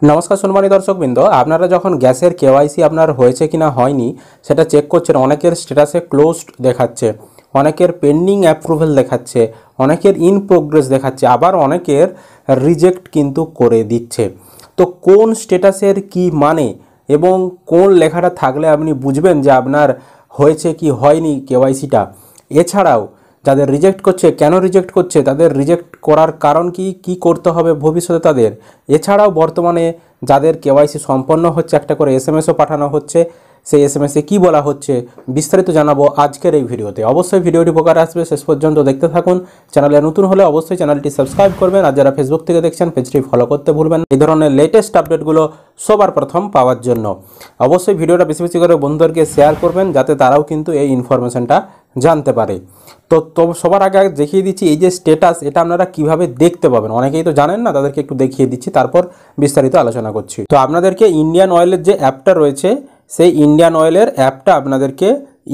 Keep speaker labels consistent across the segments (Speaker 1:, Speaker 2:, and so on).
Speaker 1: নমস্কার সম্মানিত দর্শকবৃন্দ, আপনারা যখন গ্যাসের কেওয়াইসি আপনার হয়েছে কিনা হয়নি সেটা চেক করছেন, অনেকের স্ট্যাটাসে ক্লোজড দেখাচ্ছে, অনেকের পেন্ডিং অ্যাপ্রুভাল দেখাচ্ছে, অনেকের ইন প্রোগ্রেস দেখাচ্ছে, আবার অনেকের রিজেক্ট কিন্তু করে দিচ্ছে। তো কোন স্ট্যাটাসের কি মানে এবং কোন লেখাটা থাকলে আপনি বুঝবেন যে আপনার হয়েছে কি হয়নি কেওয়াইসিটা, এছাড়াও যাদের রিজেক্ট করছে কেন রিজেক্ট করছে, তাদের রিজেক্ট করার কারণ কি, কি করতে হবে ভবিষ্যতে তাদের, এছাড়াও বর্তমানে যাদের কেওয়াইসি সম্পন্ন হচ্ছে একটা করে এসএমএসও পাঠানো হচ্ছে, সেই এসএমএসে কী বলা হচ্ছে বিস্তারিত জানাবো আজকের এই ভিডিওতে। অবশ্যই ভিডিওটি উপকার আসবে, শেষ পর্যন্ত দেখতে থাকুন। চ্যানেলে নতুন হলে অবশ্যই চ্যানেলটি সাবস্ক্রাইব করবেন, আর যারা ফেসবুক থেকে দেখছেন পেজটি ফলো করতে ভুলবেন না এই ধরনের লেটেস্ট আপডেটগুলো সবার প্রথম পাওয়ার জন্য। অবশ্যই ভিডিওটা বেশি বেশি করে বন্ধুদেরকে শেয়ার করবেন যাতে তারাও কিন্তু এই ইনফরমেশনটা জানতে পারে। তো সবার আগে দেখিয়ে দিচ্ছি এই যে স্ট্যাটাস, এটা আপনারা কিভাবে দেখতে পাবেন। অনেকেই তো জানেন না, তাদেরকে একটু দেখিয়ে দিচ্ছি, তারপর বিস্তারিত আলোচনা করছি। তো আপনাদেরকে ইন্ডিয়ান অয়েলের যে অ্যাপটা রয়েছে, সেই ইন্ডিয়ান অয়েলের অ্যাপটা আপনাদেরকে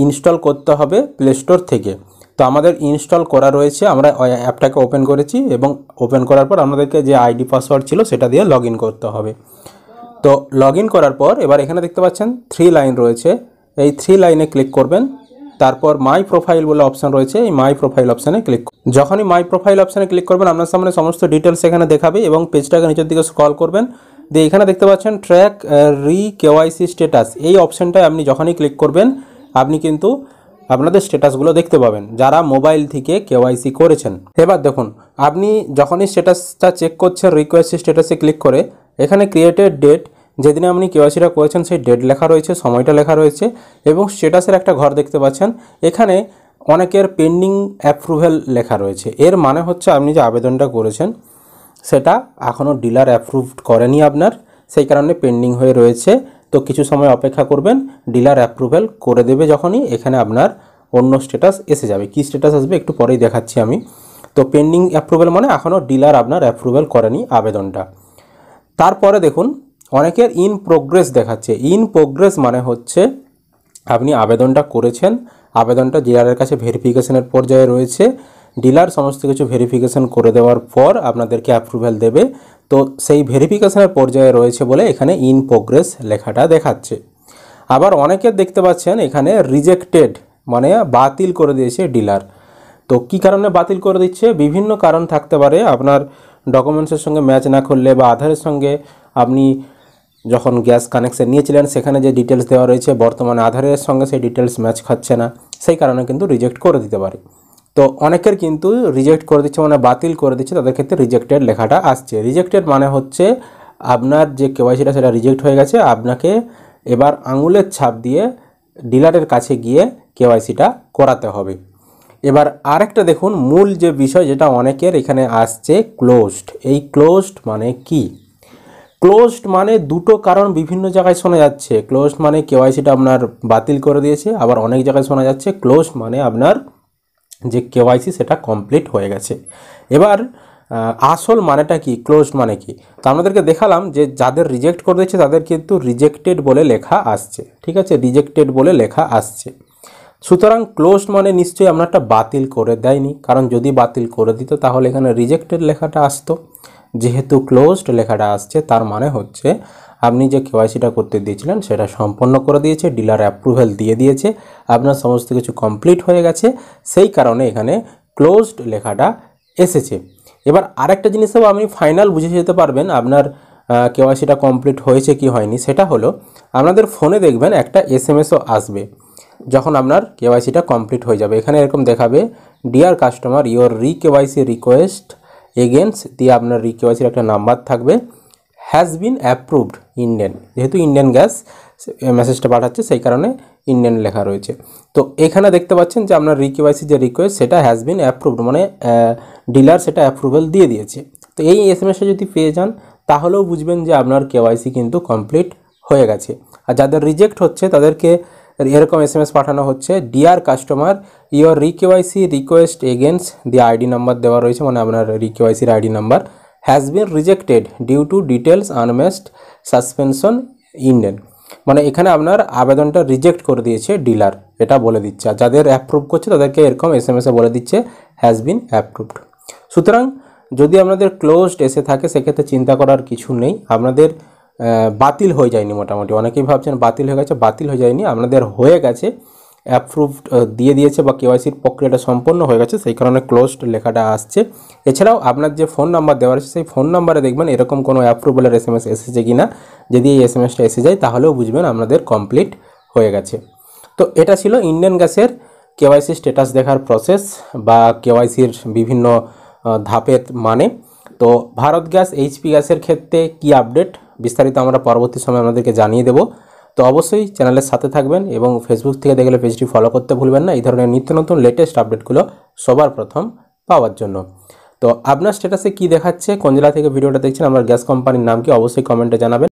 Speaker 1: ইনস্টল করতে হবে প্লে স্টোর থেকে। তো আমাদের ইনস্টল করা রয়েছে, আমরা অ্যাপটাকে ওপেন করেছি এবং ওপেন করার পর আমাদেরকে যে আইডি পাসওয়ার্ড ছিল সেটা দিয়ে লগ ইন করতে হবে। তো লগ ইন করার পর এবার এখানে দেখতে পাচ্ছেন 3 লাইন রয়েছে, এই 3 লাইনে ক্লিক করবেন। তারপর মাই প্রোফাইল বলে অপশান রয়েছে, এই মাই প্রোফাইল অপশানে ক্লিক যখনই মাই প্রোফাইল অপশানে ক্লিক করবেন আপনার সামনে সমস্ত ডিটেলস এখানে দেখাবে এবং পেজটাকে নিচের দিকে স্ক্রল করবেন। দিয়ে এখানে দেখতে পাচ্ছেন ট্র্যাক রি কেওয়াইসি স্ট্যাটাস, এই অপশানটায় আপনি যখনই ক্লিক করবেন আপনি কিন্তু আপনাদের স্ট্যাটাসগুলো দেখতে পাবেন যারা মোবাইল থেকে কেওয়াইসি করেছেন। এবার দেখুন, আপনি যখনই স্ট্যাটাসটা চেক করছেন রিকোয়েস্ট স্ট্যাটাসে ক্লিক করে, এখানে ক্রিয়েটেড ডেট, যেদিনে আপনি কেওয়াইসিটা করেছেন সেই ডেট লেখা রয়েছে, সময়টা লেখা রয়েছে এবং স্ট্যাটাসের একটা ঘর দেখতে পাচ্ছেন। এখানে অনেকের পেন্ডিং অ্যাপ্রুভেল লেখা রয়েছে, এর মানে হচ্ছে আপনি যে আবেদনটা করেছেন সেটা এখনও ডিলার অ্যাপ্রুভড করেনি আপনার, সেই কারণে পেন্ডিং হয়ে রয়েছে। তো কিছু সময় অপেক্ষা করবেন, ডিলার অ্যাপ্রুভেল করে দেবে যখনই, এখানে আপনার অন্য স্ট্যাটাস এসে যাবে। কী স্ট্যাটাস আসবে একটু পরেই দেখাচ্ছি আমি। তো পেন্ডিং অ্যাপ্রুভেল মানে এখনও ডিলার আপনার অ্যাপ্রুভেল করেনি আবেদনটা। তারপরে দেখুন অনেকের ইন প্রোগ্রেস দেখাচ্ছে। ইন প্রোগ্রেস মানে হচ্ছে আপনি আবেদনটা করেছেন, আবেদনটা ডিলারের কাছে ভেরিফিকেশনের পর্যায়ে রয়েছে, ডিলার সমস্ত কিছু ভেরিফিকেশন করে দেওয়ার পর আপনাদেরকে অ্যাপ্রুভ্যাল দেবে। তো সেই ভেরিফিকেশনের পর্যায়ে রয়েছে বলে এখানে ইন প্রোগ্রেস লেখাটা দেখাচ্ছে। আবার অনেকের দেখতে পাচ্ছেন এখানে রিজেক্টেড মানে বাতিল করে দিয়েছে ডিলার। তো কী কারণে বাতিল করে দিচ্ছে, বিভিন্ন কারণ থাকতে পারে। আপনার ডকুমেন্টসের সঙ্গে ম্যাচ না করলে বা আধারের সঙ্গে আপনি যখন গ্যাস কানেকশন নিয়েছিলেন সেখানে যে ডিটেলস দেওয়া রয়েছে বর্তমানে আধারের সঙ্গে সেই ডিটেলস ম্যাচ খাচ্ছে না, সেই কারণে কিন্তু রিজেক্ট করে দিতে পারে। তো অনেকের কিন্তু রিজেক্ট করে দিচ্ছে মানে বাতিল করে দিচ্ছে, তাদের ক্ষেত্রে রিজেক্টেড লেখাটা আসছে। রিজেক্টেড মানে হচ্ছে আপনার যে কেওয়াইসিটা সেটা রিজেক্ট হয়ে গেছে, আপনাকে এবার আঙুলের ছাপ দিয়ে ডিলারের কাছে গিয়ে কেওয়াইসিটা করাতে হবে। এবার আরেকটা দেখুন মূল যে বিষয় যেটা অনেকের এখানে আসছে, ক্লোজড। এই ক্লোজড মানে কি? ক্লোজড মানে দুটো কারণ বিভিন্ন জায়গায় শোনা যাচ্ছে। ক্লোজড মানে কেওয়াইসিটা আপনার বাতিল করে দিয়েছে, আবার অনেক জায়গায় শোনা যাচ্ছে ক্লোজড মানে আপনার যে কেওয়াইসি সেটা কমপ্লিট হয়ে গেছে। এবার আসল মানেটা কি, ক্লোজড মানে কি? তো আমাদেরকে দেখালাম যে যাদের রিজেক্ট করে দিয়েছে তাদের কিন্তু রিজেক্টেড বলে লেখা আসছে, ঠিক আছে, রিজেক্টেড বলে লেখা আসছে। সুতরাং ক্লোজড মানে নিশ্চয়ই আপনারটা বাতিল করে দেয়নি, কারণ যদি বাতিল করে দিত তাহলে এখানে রিজেক্টেড লেখাটা আসতো। যেহেতু ক্লোজড লেখাটা আসছে তার মানে হচ্ছে আপনি যে কেওয়াইসিটা করতে দিয়েছিলেন সেটা সম্পন্ন করে দিয়েছে, ডিলার অ্যাপ্রুভেল দিয়ে দিয়েছে, আপনার সমস্ত কিছু কমপ্লিট হয়ে গেছে, সেই কারণে এখানে ক্লোজড লেখাটা এসেছে। এবার আরেকটা জিনিসও আপনি ফাইনাল বুঝে যেতে পারবেন আপনার কেওয়াইসিটা কমপ্লিট হয়েছে কি হয়নি, সেটা হলো আপনাদের ফোনে দেখবেন একটা এসএমএসও আসবে যখন আপনার কেওয়াইসিটা কমপ্লিট হয়ে যাবে। এখানে এরকম দেখাবে, deer customer your KYC request against দিয়ে আপনার কেওয়াইসির একটা নাম্বার থাকবে, হ্যাজ বিন অ্যাপ্রুভড ইন্ডিয়ান। যেহেতু ইন্ডিয়ান গ্যাস মেসেজটা পাঠাচ্ছে সেই কারণে ইন্ডিয়ান লেখা রয়েছে। তো এখানে দেখতে পাচ্ছেন যে আপনার কেওয়াইসি যে রিকোয়েস্ট সেটা হ্যাজ বিন অ্যাপ্রুভড মানে ডিলার সেটা অ্যাপ্রুভেল দিয়ে দিয়েছে। তো এই এসএমএসটা যদি পেয়ে যান তাহলেও বুঝবেন যে আপনার কেওয়াইসি কিন্তু কমপ্লিট হয়ে গেছে। আর যাদের রিজেক্ট হচ্ছে তাদেরকে এরকম এসএমএস পাঠানো হচ্ছে, dear customer your KYC request against দিয়ে আইডি নাম্বার দেওয়া রয়েছে, মানে আপনার কেওয়াইসির ID number, has been rejected due to details unmet suspension Indian. মানে এখানে আপনার আবেদনটা রিজেক্ট করে দিয়েছে ডিলার, এটা বলে দিচ্ছে। আর যাদের অ্যাপ্রুভ করছে তাদেরকে এরকম এসএমএসে বলে দিচ্ছে হ্যাজ বিন অ্যাপ্রুভড। সুতরাং যদি আপনাদের ক্লোজড এসে থাকে সেক্ষেত্রে চিন্তা করার কিছু নেই, আপনাদের বাতিল হয়ে যায়নি, মোটামুটি অনেকেই ভাবছেন বাতিল হয়ে গেছে, বাতিল হয়ে যায়নি, আপনাদের হয়ে গেছে, অ্যাপ্রুভড দিয়ে দিয়েছে বা কেওয়াইসির প্রক্রিয়াটা সম্পন্ন হয়ে গেছে, সেই কারণে ক্লোজড লেখাটা আসছে। এছাড়াও আপনার যে ফোন নাম্বার দেওয়া আছে সেই ফোন নাম্বারে দেখবেন এরকম কোনো অ্যাপ্রুভালের SMS এসেছে কি না। যদি এই SMSটা এসে যায় তাহলেও বুঝবেন আপনাদের কমপ্লিট হয়ে গেছে। তো এটা ছিল ইন্ডিয়ান গ্যাসের কেওয়াইসি স্ট্যাটাস দেখার প্রসেস বা কেওয়াইসির বিভিন্ন ধাপের মানে। তো ভারত গ্যাস, HP গ্যাসের ক্ষেত্রে কি আপডেট বিস্তারিত আমরা পরবর্তী সময় আপনাদেরকে জানিয়ে দেব। তো অবশ্যই চ্যানেলের সাথে থাকবেন এবং ফেসবুক থেকে দেখলে পেজটি ফলো করতে ভুলবেন না, এই ধরনের নিত্য নতুন লেটেস্ট আপডেটগুলো সবার প্রথম পাওয়ার জন্য। তো আপনার স্ট্যাটাসে কি দেখাচ্ছে, কোন জেলা থেকে ভিডিওটা দেখছেন, আপনার গ্যাস কোম্পানির নাম কি, অবশ্যই কমেন্টে জানাবেন।